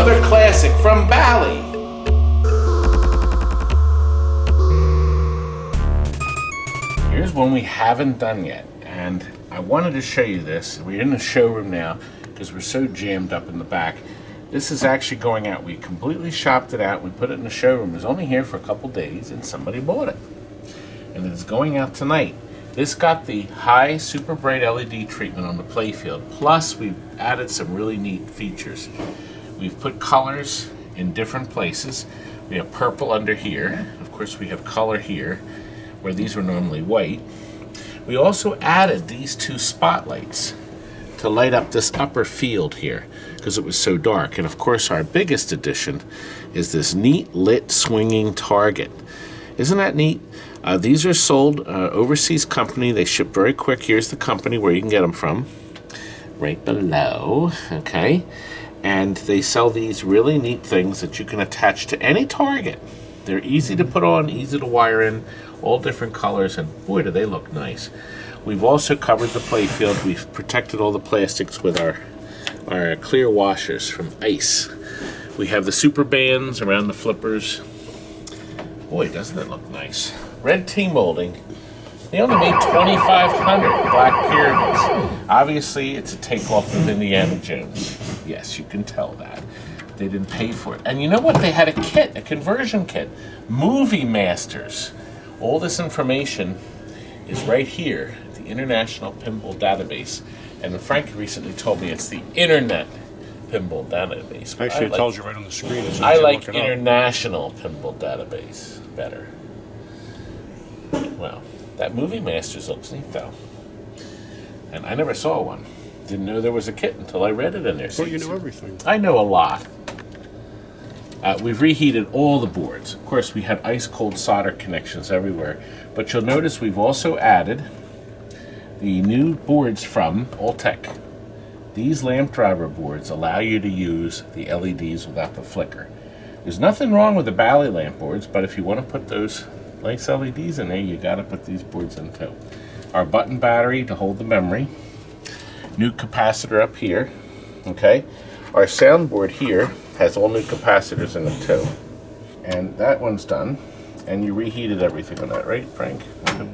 another classic from Bally. Here's one we haven't done yet, and I wanted to show you this. We're in the showroom now because we're so jammed up in the back. This is actually going out. We completely shopped it out. We put it in the showroom. It was only here for a couple days, and somebody bought it. And it's going out tonight. This got the high super bright LED treatment on the playfield. Plus, we've added some really neat features. We've put colors in different places. We have purple under here. Of course, we have color here, where these were normally white. We also added these two spotlights to light up this upper field here because it was so dark. And of course, our biggest addition is this neat lit swinging target. Isn't that neat? These are sold overseas company. They ship very quick. Here's the company where you can get them from, right below, okay? And they sell these really neat things that you can attach to any target. They're easy to put on, easy to wire in, all different colors, and boy, do they look nice. We've also covered the playfield. We've protected all the plastics with our clear washers from ice. We have the super bands around the flippers. Boy, doesn't it look nice. Red T molding. They only made 2,500 black pyramids. Obviously, it's a takeoff of Indiana Jones. Yes, you can tell that. They didn't pay for it. And you know what? They had a kit, a conversion kit. Movie Masters. All this information is right here at the International Pinball Database. And Frank recently told me it's the Internet Pinball Database. Actually, it tells you right on the screen. I like International Pinball Database better. Well, that Movie Masters looks neat though. And I never saw one. Didn't know there was a kit until I read it in there. Well, you know everything. I know a lot. We've reheated all the boards. Of course, we had ice cold solder connections everywhere. But you'll notice we've also added the new boards from Alltech. These lamp driver boards allow you to use the LEDs without the flicker. There's nothing wrong with the Bally lamp boards, but if you want to put those nice LEDs in there, you got to put these boards in too. Our button battery to hold the memory. New capacitor up here. Okay. Our soundboard here has all new capacitors in it too. And that one's done. And you reheated everything on that, right, Frank?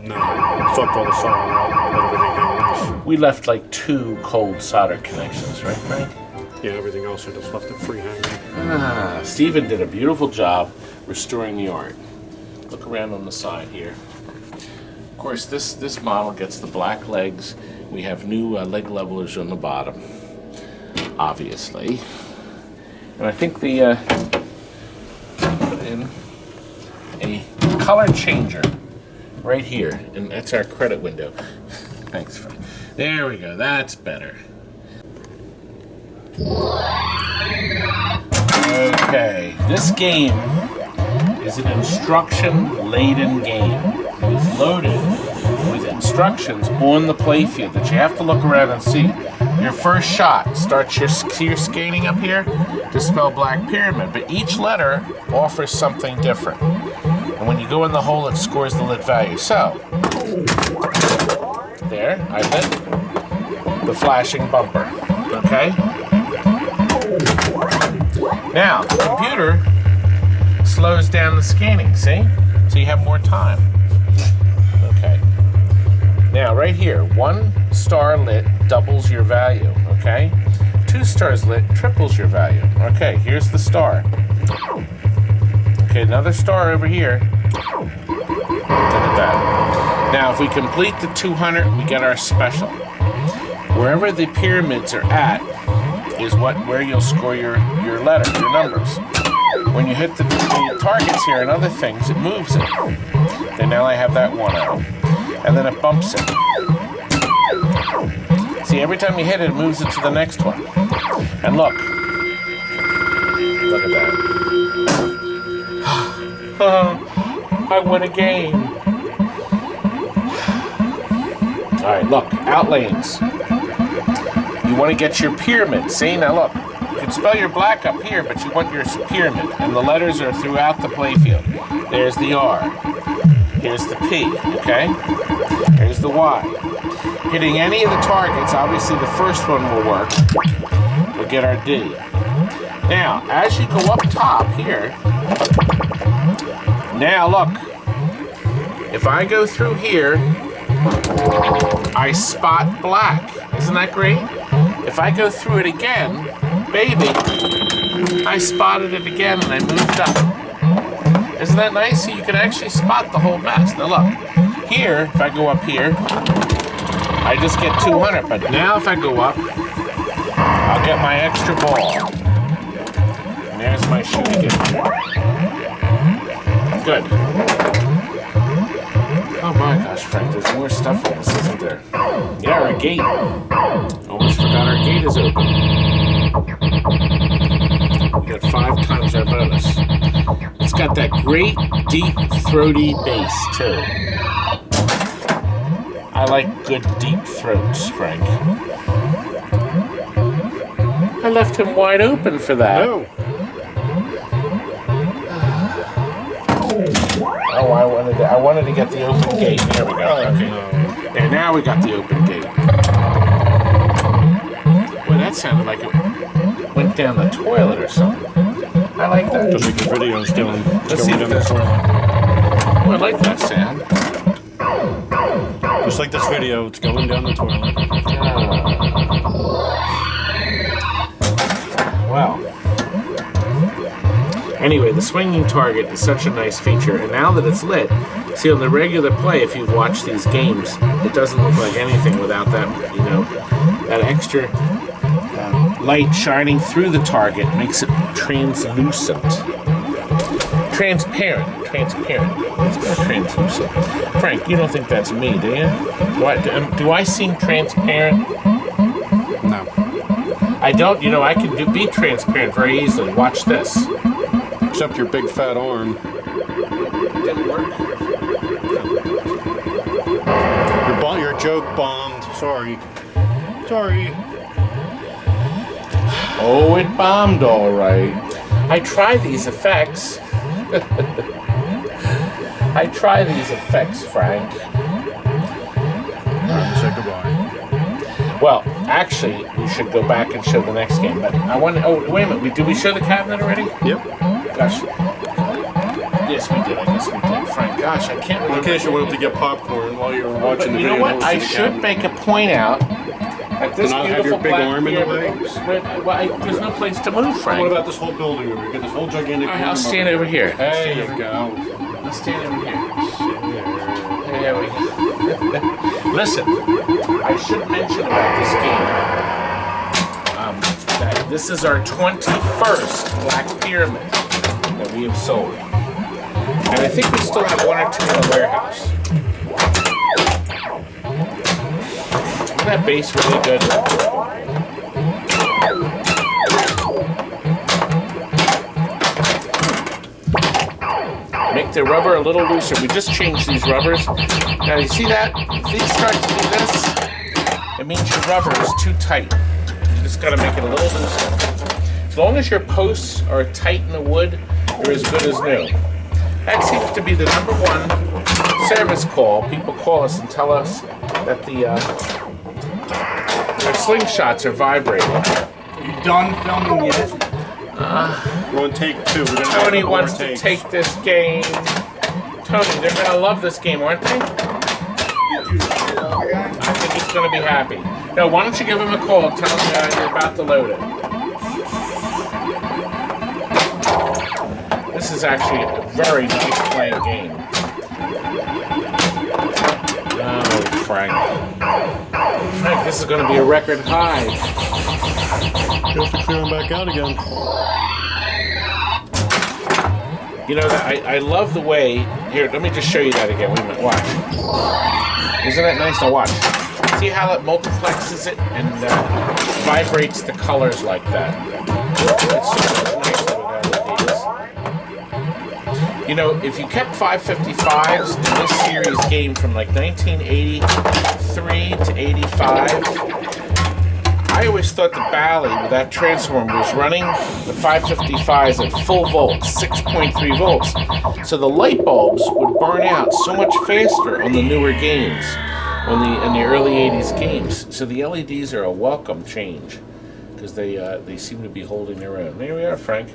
No, I sucked all the solder out, let everything hang loose. We left like 2 cold solder connections, right, Frank? Yeah, everything else I just left it free hanging. Stephen did a beautiful job restoring the art. Look around on the side here. Of course, this model gets the black legs. We have new leg levelers on the bottom, obviously. And I think the put in a color changer right here, and that's our credit window. Thanks, Frank. There we go. That's better. Okay, this game is an instruction-laden game. It is loaded with instructions on the playfield that you have to look around and see. Your first shot starts your skating up here to spell Black Pyramid, but each letter offers something different. And when you go in the hole, it scores the lit value. So, there, I lit the flashing bumper, okay? Now, the computer slows down the scanning, see? So you have more time. Okay. Now, right here, 1 star lit doubles your value, okay? 2 stars lit triples your value. Okay, here's the star. Okay, another star over here. Look at that. Now, if we complete the 200, we get our special. Wherever the pyramids are at is where you'll score your letter, your numbers. When you hit the targets here and other things, it moves it. Then now I have that 1 out. And then it bumps it. See, every time you hit it, it moves it to the next one. And look. Look at that. I won a game. All right, look, out lanes. You want to get your pyramid. See, now look. You can spell your black up here, but you want your pyramid. And the letters are throughout the playfield. There's the R. Here's the P, okay? Here's the Y. Hitting any of the targets, obviously the first one will work. We'll get our D. Now, as you go up top here, now look, if I go through here, I spot black. Isn't that great? If I go through it again, baby, I spotted it again and I moved up. Isn't that nice? So you can actually spot the whole mess. Now look, here, if I go up here, I just get 200. But now if I go up, I'll get my extra ball. And there's my shoot again. Good. Oh my gosh, Frank, there's more stuff on this, isn't there? Yeah, our gate. Almost forgot our gate is open. We got 5 times our bonus. It's got that great, deep, throaty bass, too. I like good, deep throats, Frank. I left him wide open for that. No. Oh, I wanted to get the open gate. There we go. Okay. There, now we got the open gate. Boy, that sounded like it went down the toilet or something. I like that. Just like the video's going. Let's see down if the that's toilet. Oh, I like that sound. Just like this video, it's going down the toilet. Wow. Anyway, the swinging target is such a nice feature, and now that it's lit, see on the regular play, if you've watched these games, it doesn't look like anything without that, you know, that extra light shining through the target makes it translucent. Transparent. It's not translucent. Frank, you don't think that's me, do you? Do I seem transparent? No. I don't. You know, I can be transparent very easily. Watch this. Except your big fat arm. Didn't work. Your joke bombed. Sorry. Oh, it bombed all right. I try these effects. Frank. Say goodbye. Well, actually, we should go back and show the next game. But I want to. Oh, wait a minute. Did we show the cabinet already? Yep. Gosh. Yes, we did. I guess we did. Frank, gosh, I can't remember. In case you wanted to get popcorn while you were watching the You video. know what? I should make a point out that this not have beautiful your big black arm in the beard- way? there's no place to move, Frank. What about this whole building over here? Get this whole gigantic All right, I'll room stand over here. There you go. I'll stand over here. There we go. Listen, I should mention about this game that this is our 21st Black Pyramid that we have sold. And I think we still have 1 or 2 in the warehouse. Isn't that bass really good? Make the rubber a little looser. We just changed these rubbers. Now you see that? If these start to do this, it means your rubber is too tight. You just got to make it a little looser. As long as your posts are tight in the wood, you're as good as new. That seems to be the #1 service call. People call us and tell us that their slingshots are vibrating. Are you done filming yet? We're on take 2. We're gonna have Tony more wants takes. to take this game. Tony, they're going to love this game, aren't they? I think he's going to be happy. No, why don't you give him a call and tell him you're about to load it. This is actually a very nice playing game. Oh, Frank. Frank, this is going to be a record high. You have to clear them back out again. You know, I love the way... Here, let me just show you that again. Wait a minute, watch. Isn't that nice to watch? See how it multiplexes it and vibrates the colors like that? It's so much nicer with LEDs. You know, if you kept 555s in this series game from like 1983 to 85... I always thought the Bally with that transformer was running the 555s at full volts, 6.3 volts. So the light bulbs would burn out so much faster on the newer games, in the early 80s games. So the LEDs are a welcome change. because they seem to be holding their own. There we are, Frank.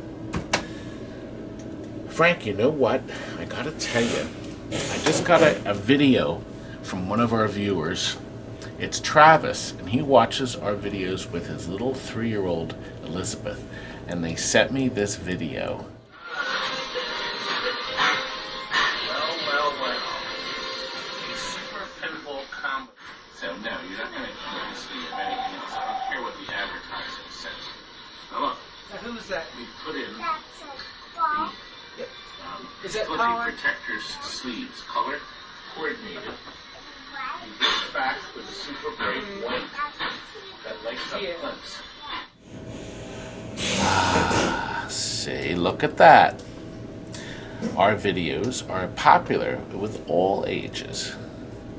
Frank, you know what? I gotta tell you, I just got a video from one of our viewers. It's Travis, and he watches our videos with his little 3-year-old Elizabeth, and they sent me this video. Well. A super pinball combo. So no, you're not going to see anything else. I don't care what the advertising says. Now look. Now who's that? We put in Is that flippy Power? protectors sleeves, color coordinated. You get the back with a super bright white that lights up flips. See, look at that. Our videos are popular with all ages.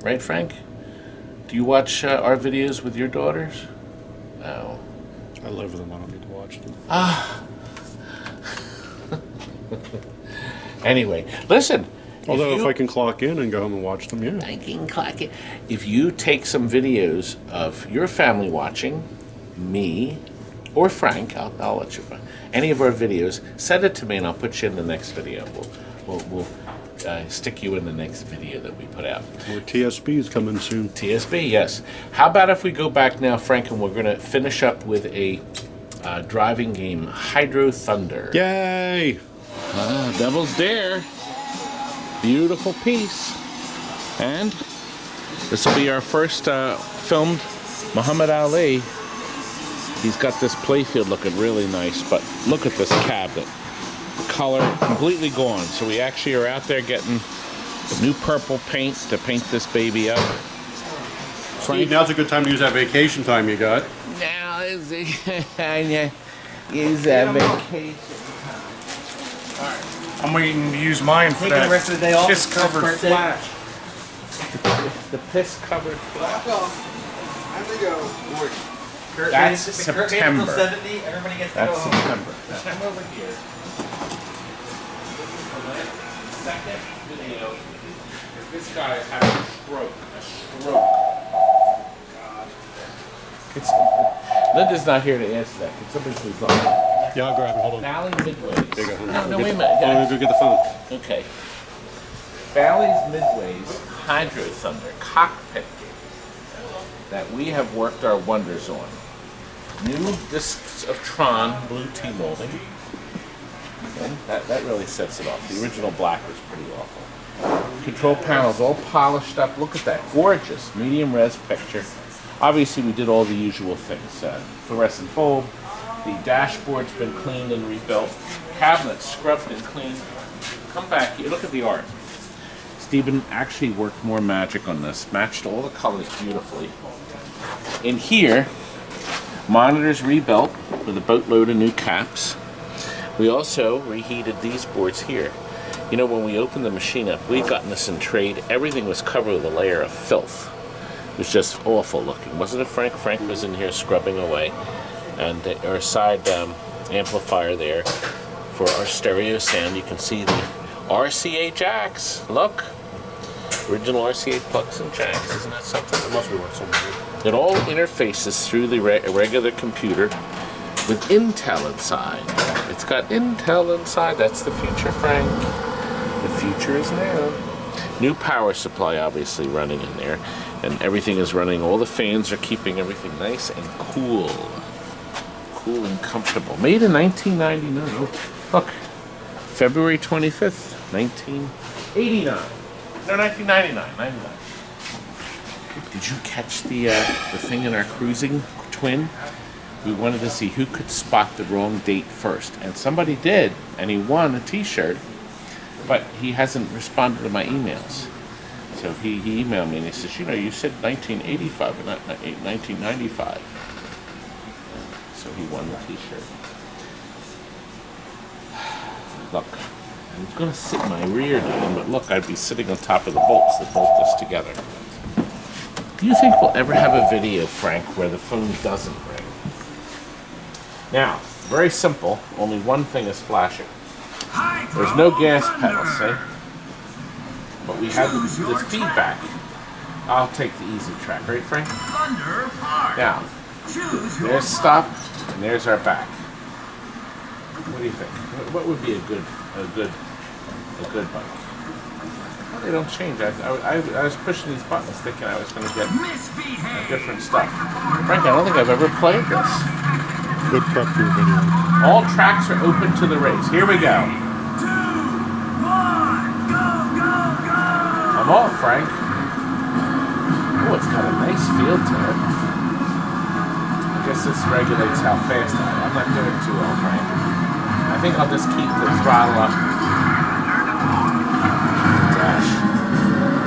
Right, Frank? Do you watch our videos with your daughters? No. I live with them. I don't need to watch them. Anyway, listen. Although if I can clock in and go home and watch them, yeah. I can clock it. If you take some videos of your family watching, me, or Frank, I'll let you, any of our videos, send it to me and I'll put you in the next video. We'll stick you in the next video that we put out. Or TSB is coming soon. TSB, yes. How about if we go back now, Frank, and we're going to finish up with a driving game, Hydro Thunder. Yay! Devil's Dare. Beautiful piece. And this will be our first filmed Muhammad Ali. He's got this playfield looking really nice, but look at this cabinet. Color completely gone. So we actually are out there getting new purple paint to paint this baby up. Steve, now's a good time to use that vacation time you got. Now is the use that vacation. I'm waiting to use mine for Taking the rest of the day off. piss-covered Birthday. flash. The piss-covered flash. Time to go. Kurt That's made it- Kurt made it September. till 70. Everybody gets to That's go home. September. Now come over here. Second video. This guy is having a stroke. It's, Linda's not here to answer that. Can somebody please on? Yeah, I'll grab it. Hold on. Bally Midways. There you go. No, Go wait a get- minute. Oh, go get the phone. Okay. Bally's Midway's Hydro Thunder Cockpit game that we have worked our wonders on. New discs of Tron blue T-molding. Okay, that really sets it off. The original black was pretty awful. Control panels all polished up. Look at that. Gorgeous medium res picture. Obviously we did all the usual things. Fluorescent bulb. The dashboard's been cleaned and rebuilt. Cabinets scrubbed and cleaned. Come back here. Look at the art. Stephen actually worked more magic on this. Matched all the colors beautifully. In here, monitors rebuilt with a boatload of new caps. We also reheated these boards here. You know, when we opened the machine up, we'd gotten this in trade. Everything was covered with a layer of filth. It was just awful looking. Wasn't it, Frank? Frank was in here scrubbing away. And our side amplifier there for our stereo sound. You can see the RCA jacks. Look. Original RCA plugs and jacks. Isn't that something? It must be worth something. It all interfaces through the regular computer with Intel inside. It's got Intel inside. That's the future, Frank. The future is now. New power supply obviously running in there. And everything is running. All the fans are keeping everything nice and cool. Cool and comfortable. Made in 1999. Look. February 25th, 1989. No, 1999. 99. Did you catch the thing in our cruising twin? We wanted to see who could spot the wrong date first. And somebody did, and he won a t-shirt, but he hasn't responded to my emails. So he emailed me and he says, you know, you said 1985 but not 1995. So he won the t-shirt. Look, I was going to sit in my rear down, but look, I'd be sitting on top of the bolts that bolt this together. Do you think we'll ever have a video, Frank, where the phone doesn't ring? Now, very simple, only one thing is flashing. There's no gas pedal, see? But we have the feedback. I'll take the easy track, right, Frank? Now, There's stop, and there's our back. What do you think? What would be a good bike? Well, they don't change. I was pushing these buttons thinking I was going to get different stuff. Frank, I don't think I've ever played this. Good prep for your video. All tracks are open to the race. Here we go. I'm off, Frank. Oh, it's got a nice feel to it. I guess this regulates how fast I'm not doing too well, Frank. I think I'll just keep the throttle up. Gosh.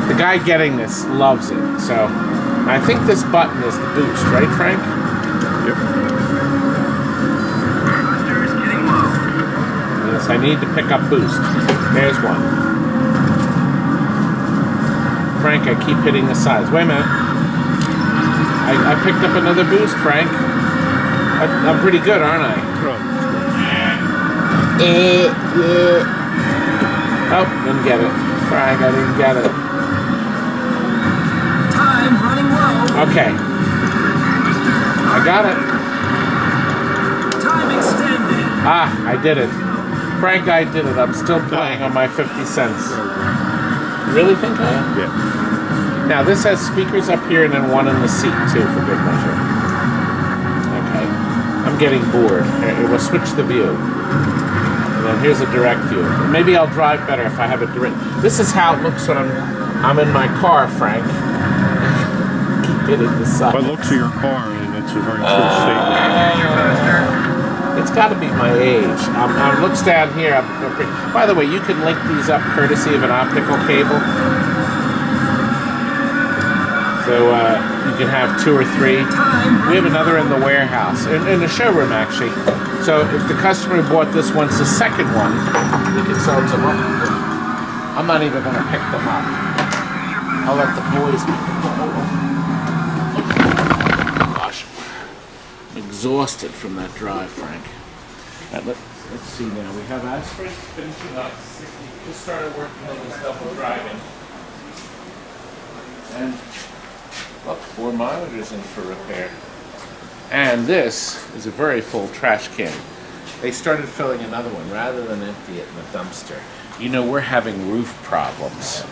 The guy getting this loves it, so I think this button is the boost, right, Frank? Yep. Yes, I need to pick up boost. There's one. Frank, I keep hitting the sides. Wait a minute. I picked up another boost, Frank. I'm pretty good, aren't I? Oh, didn't get it. Frank, I didn't get it. Time running low. Okay. I got it. Time extended. Ah, I did it. Frank, I did it. I'm still playing on my 50 cents. You really think I am? Yeah. Now, this has speakers up here and then one in the seat, too, for good measure. Okay. I'm getting bored. Here, we'll switch the view. And then here's a direct view. Maybe I'll drive better if I have a direct... This is how it looks when I'm in my car, Frank. Keep hitting the side. By the looks of your car, that's a very true statement. It's got to be my age. Looks down here. By the way, you can link these up courtesy of an optical cable. So you can have 2 or 3. We have another in the warehouse, in the showroom actually. So if the customer bought this one's the second one, we can sell them up. I'm not even going to pick them up. I'll let the boys pick them up. Gosh, I'm exhausted from that drive, Frank. Let's see now. We have ice cream finishing up. Just started working on this double driving. And look, 4 monitors in for repair. And this is a very full trash can. They started filling another one rather than empty it in the dumpster. You know, we're having roof problems.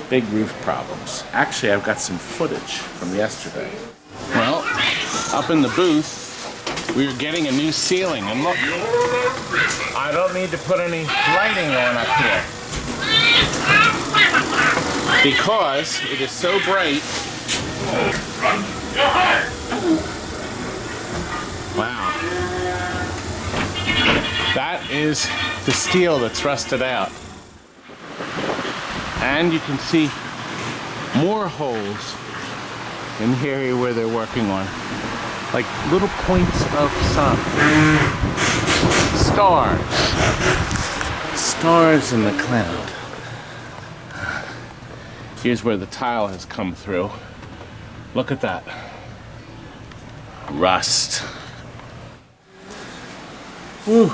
Big roof problems. Actually, I've got some footage from yesterday. Well, up in the booth, we were getting a new ceiling. And look, I don't need to put any lighting on up here, because it is so bright. Wow. That is the steel that's rusted out. And you can see more holes in the area where they're working on. Like little points of sun. Stars. Stars in the cloud. Here's where the tile has come through. Look at that. Rust. Whew.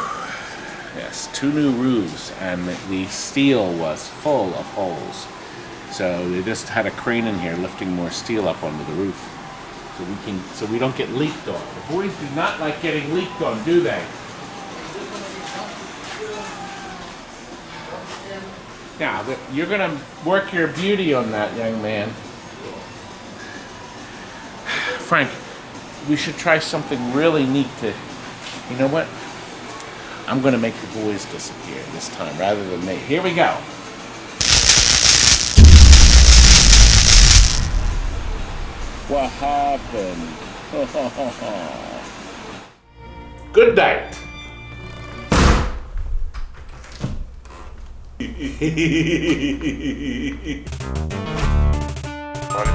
Yes, 2 new roofs, and the steel was full of holes. So they just had a crane in here lifting more steel up onto the roof, so we don't get leaked on. The boys do not like getting leaked on, do they? Now, you're going to work your beauty on that, young man. Frank, we should try something really neat to... You know what? I'm going to make the boys disappear this time rather than me. Here we go. What happened? Good night. What